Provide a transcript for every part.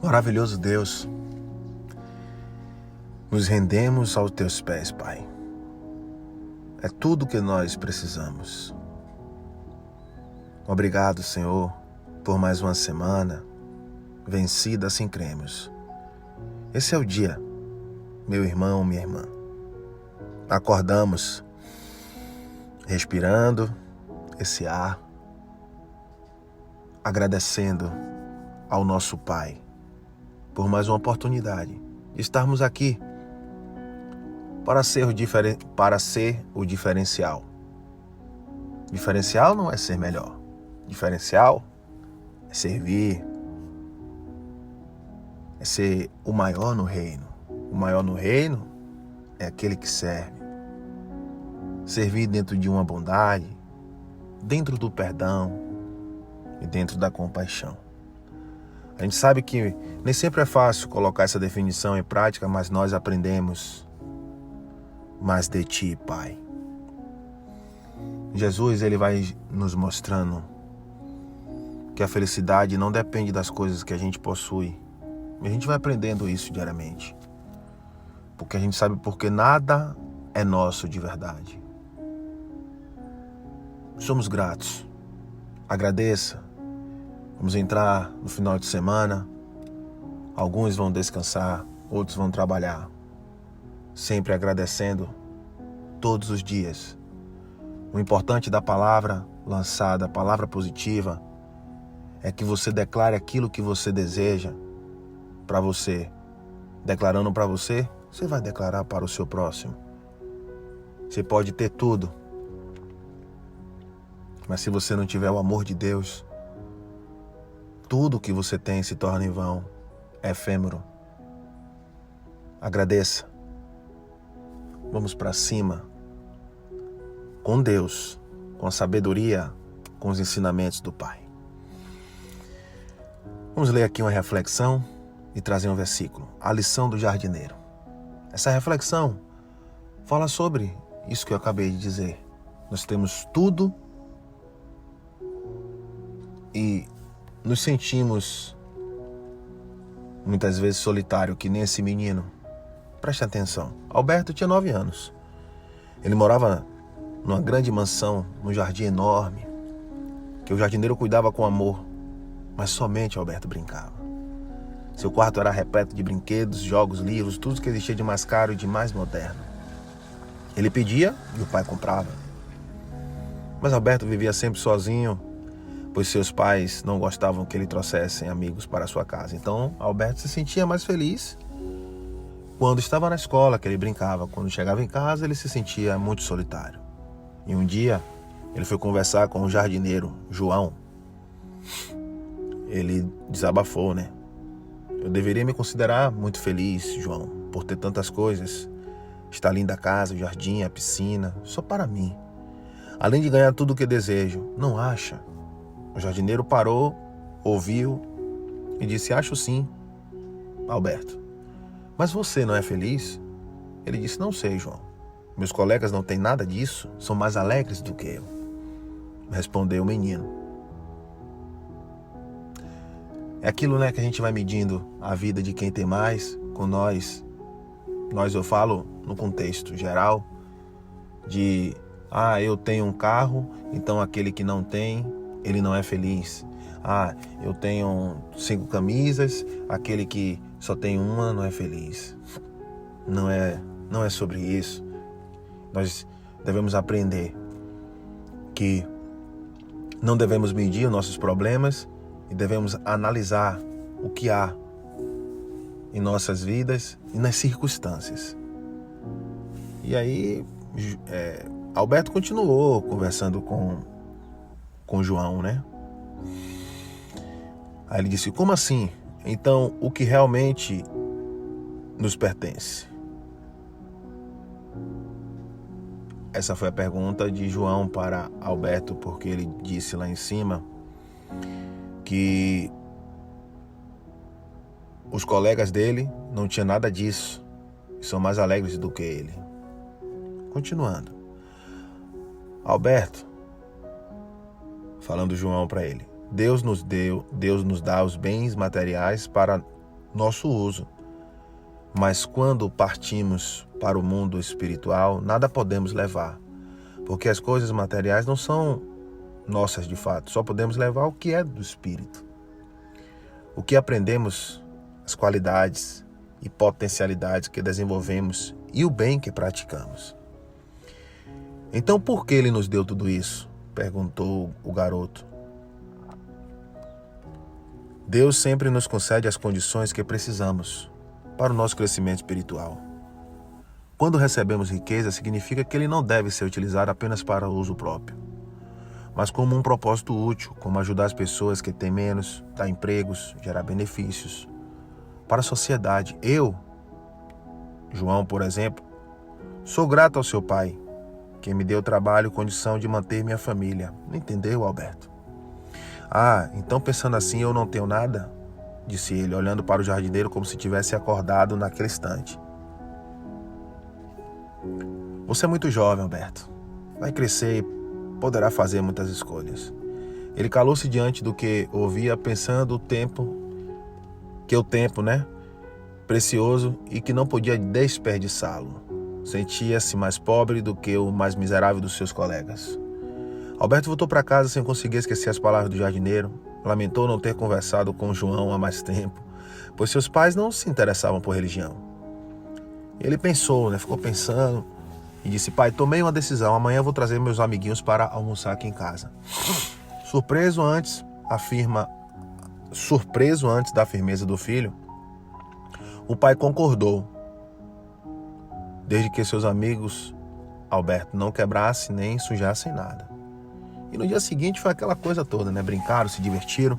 Maravilhoso Deus, nos rendemos aos teus pés, Pai. É tudo que nós precisamos. Obrigado, Senhor, por mais uma semana vencida assim cremos. Esse é o dia, meu irmão, minha irmã. Acordamos, respirando esse ar, agradecendo ao nosso Pai por mais uma oportunidade de estarmos aqui para ser o diferencial. Diferencial não é ser melhor. Diferencial é servir, é ser o maior no reino. O maior no reino é aquele que serve. Servir dentro de uma bondade, dentro do perdão e dentro da compaixão. A gente sabe que nem sempre é fácil colocar essa definição em prática, mas nós aprendemos mais de Ti, Pai. Jesus, Ele vai nos mostrando que a felicidade não depende das coisas que a gente possui. E a gente vai aprendendo isso diariamente. Porque a gente sabe porque nada é nosso de verdade. Somos gratos. Agradeça. Vamos entrar no final de semana. Alguns vão descansar, outros vão trabalhar. Sempre agradecendo todos os dias. O importante da palavra lançada, a palavra positiva, é que você declare aquilo que você deseja para você. Declarando para você, você vai declarar para o seu próximo. Você pode ter tudo, mas se você não tiver o amor de Deus, tudo que você tem se torna em vão, é efêmero. Agradeça. Vamos para cima. Com Deus, com a sabedoria, com os ensinamentos do Pai. Vamos ler aqui uma reflexão e trazer um versículo. A lição do jardineiro. Essa reflexão fala sobre isso que eu acabei de dizer. Nós temos tudo e nos sentimos muitas vezes solitário, que nem esse menino. Preste atenção. Alberto tinha 9 anos. Ele morava numa grande mansão, num jardim enorme, que o jardineiro cuidava com amor, mas somente Alberto brincava. Seu quarto era repleto de brinquedos, jogos, livros, tudo que existia de mais caro e de mais moderno. Ele pedia e o pai comprava. Mas Alberto vivia sempre sozinho, pois seus pais não gostavam que ele trouxessem amigos para sua casa. Então, Alberto se sentia mais feliz quando estava na escola, que ele brincava. Quando chegava em casa, ele se sentia muito solitário. E um dia, ele foi conversar com o jardineiro, João. Ele desabafou, né? Eu deveria me considerar muito feliz, João, por ter tantas coisas. Está linda a casa, o jardim, a piscina, só para mim. Além de ganhar tudo o que desejo, não acha? O jardineiro parou, ouviu e disse: acho sim, Alberto. Mas você não é feliz? Ele disse: não sei, João. Meus colegas não têm nada disso, são mais alegres do que eu. Respondeu o menino. É aquilo, né, que a gente vai medindo a vida de quem tem mais com nós. Nós, eu falo no contexto geral de, eu tenho um carro, então aquele que não tem, ele não é feliz. Eu tenho 5 camisas, aquele que só tem uma não é feliz. Não é sobre isso. Nós devemos aprender que não devemos medir os nossos problemas e devemos analisar o que há em nossas vidas e nas circunstâncias. E aí, Alberto continuou conversando com João, né? Aí ele disse: como assim? Então, o que realmente nos pertence? Essa foi a pergunta de João para Alberto, porque ele disse lá em cima que os colegas dele não tinham nada disso e são mais alegres do que ele. Continuando. Alberto, falando João para ele: Deus nos dá os bens materiais para nosso uso. Mas quando partimos para o mundo espiritual, nada podemos levar, porque as coisas materiais não são nossas de fato, só podemos levar o que é do Espírito. O que aprendemos, as qualidades e potencialidades que desenvolvemos e o bem que praticamos. Então por que ele nos deu tudo isso? Perguntou o garoto. Deus sempre nos concede as condições que precisamos para o nosso crescimento espiritual. Quando recebemos riqueza, significa que ele não deve ser utilizado apenas para uso próprio, mas como um propósito útil, como ajudar as pessoas que têm menos, dar empregos, gerar benefícios para a sociedade. Eu, João, por exemplo, sou grato ao seu pai, que me deu trabalho e condição de manter minha família. Entendeu, Alberto? Ah, então pensando assim eu não tenho nada? Disse ele, olhando para o jardineiro como se tivesse acordado naquele instante. Você é muito jovem, Alberto. Vai crescer e poderá fazer muitas escolhas. Ele calou-se diante do que ouvia, pensando o tempo, precioso e que não podia desperdiçá-lo. Sentia-se mais pobre do que o mais miserável dos seus colegas. Alberto voltou para casa sem conseguir esquecer as palavras do jardineiro. Lamentou não ter conversado com João há mais tempo, pois seus pais não se interessavam por religião. Ele pensou, ficou pensando e disse: pai, tomei uma decisão, amanhã vou trazer meus amiguinhos para almoçar aqui em casa. Surpreso antes da firmeza do filho, o pai concordou, desde que seus amigos, Alberto, não quebrassem nem sujassem nada. E no dia seguinte foi aquela coisa toda, brincaram, se divertiram.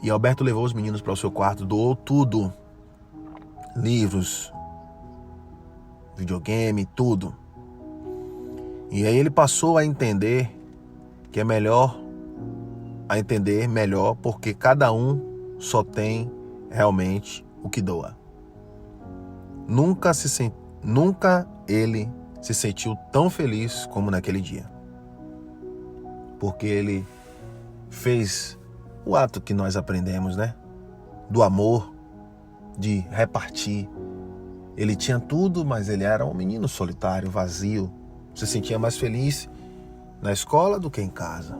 E Alberto levou os meninos para o seu quarto, doou tudo, livros, videogame, tudo. E aí ele passou a entender que é melhor, porque cada um só tem realmente o que doa. Nunca ele se sentiu tão feliz como naquele dia. Porque ele fez o ato que nós aprendemos, do amor, de repartir. Ele tinha tudo, mas ele era um menino solitário, vazio. Se sentia mais feliz na escola do que em casa.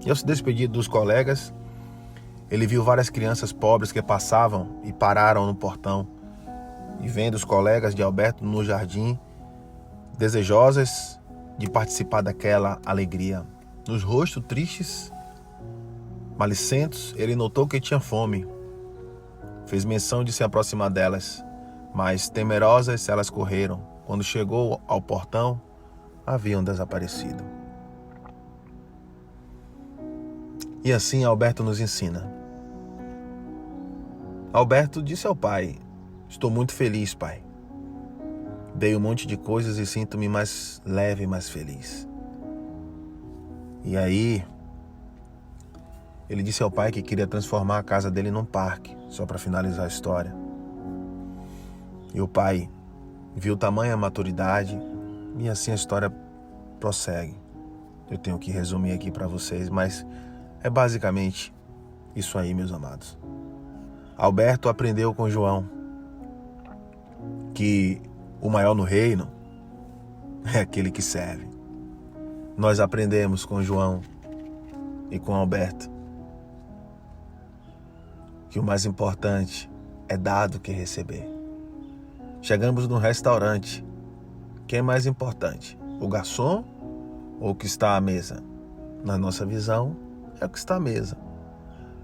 E ao se despedir dos colegas, ele viu várias crianças pobres que passavam e pararam no portão. E vendo os colegas de Alberto no jardim, desejosas de participar daquela alegria. Nos rostos tristes, malicentos, ele notou que tinha fome. Fez menção de se aproximar delas, mas temerosas elas correram. Quando chegou ao portão, haviam desaparecido. E assim Alberto nos ensina. Alberto disse ao pai: estou muito feliz, pai. Dei um monte de coisas e sinto-me mais leve e mais feliz. E aí, ele disse ao pai que queria transformar a casa dele num parque, só para finalizar a história. E o pai viu tamanha maturidade e assim a história prossegue. Eu tenho que resumir aqui para vocês, mas é basicamente isso aí, meus amados. Alberto aprendeu com João que o maior no reino é aquele que serve. Nós aprendemos com João e com Alberto que o mais importante é dar do que receber. Chegamos num restaurante. Quem é mais importante? O garçom ou o que está à mesa? Na nossa visão, é o que está à mesa.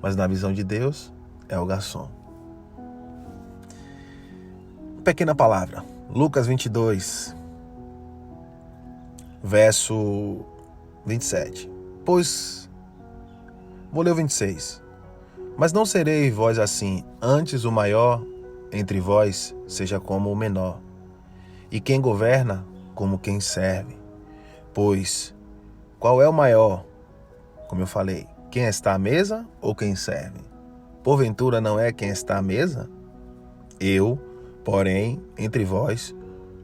Mas na visão de Deus, é o garçom. Pequena palavra. Lucas 22, verso 27. Vou ler o 26. Mas não sereis vós assim, antes o maior entre vós seja como o menor, e quem governa como quem serve. Pois, qual é o maior? Como eu falei, quem está à mesa ou quem serve? Porventura não é quem está à mesa? Eu, porém, entre vós,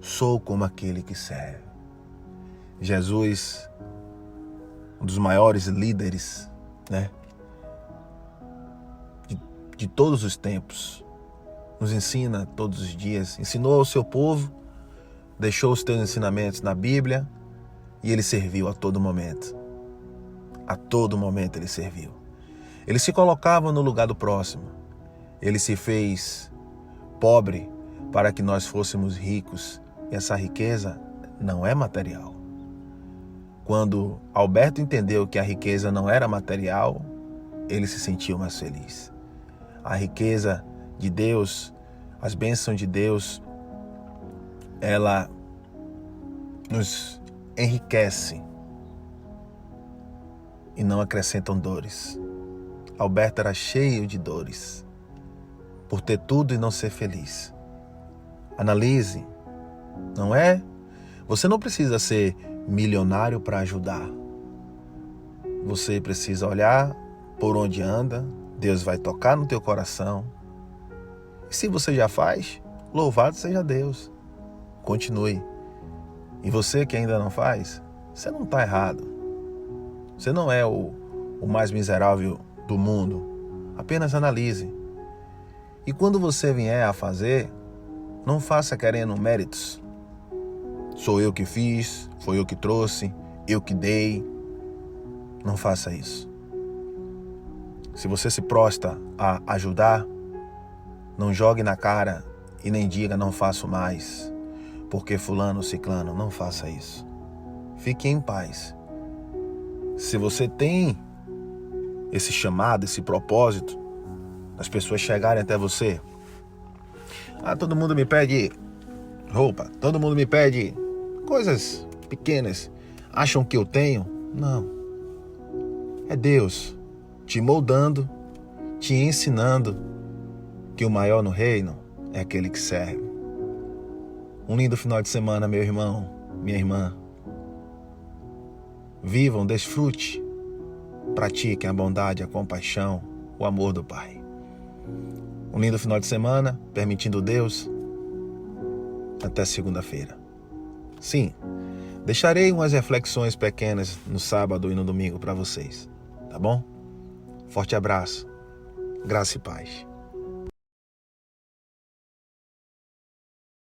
sou como aquele que serve. Jesus, um dos maiores líderes, de todos os tempos. Nos ensina todos os dias. Ensinou ao seu povo, deixou os teus ensinamentos na Bíblia e ele serviu a todo momento. A todo momento ele serviu. Ele se colocava no lugar do próximo. Ele se fez pobre para que nós fôssemos ricos. E essa riqueza não é material. Quando Alberto entendeu que a riqueza não era material, ele se sentiu mais feliz. A riqueza de Deus, as bênçãos de Deus, ela nos enriquece e não acrescentam dores. Alberto era cheio de dores por ter tudo e não ser feliz. Analise, não é? Você não precisa ser milionário para ajudar. Você precisa olhar por onde anda, Deus vai tocar no teu coração. E se você já faz, louvado seja Deus. Continue. E você que ainda não faz, você não está errado. Você não é o mais miserável do mundo. Apenas analise. E quando você vier a fazer, não faça querendo méritos. Sou eu que fiz, foi eu que trouxe, eu que dei. Não faça isso. Se você se prostra a ajudar, não jogue na cara e nem diga não faço mais, porque fulano, ciclano, não faça isso. Fique em paz. Se você tem esse chamado, esse propósito, as pessoas chegarem até você, todo mundo me pede roupa, todo mundo me pede coisas pequenas, acham que eu tenho? Não. É Deus te moldando, te ensinando que o maior no reino é aquele que serve. Um lindo final de semana, meu irmão, minha irmã. Vivam, desfrute, pratiquem a bondade, a compaixão, o amor do Pai. Um lindo final de semana, permitindo Deus, até segunda-feira. Sim, deixarei umas reflexões pequenas no sábado e no domingo para vocês, tá bom? Forte abraço, graça e paz.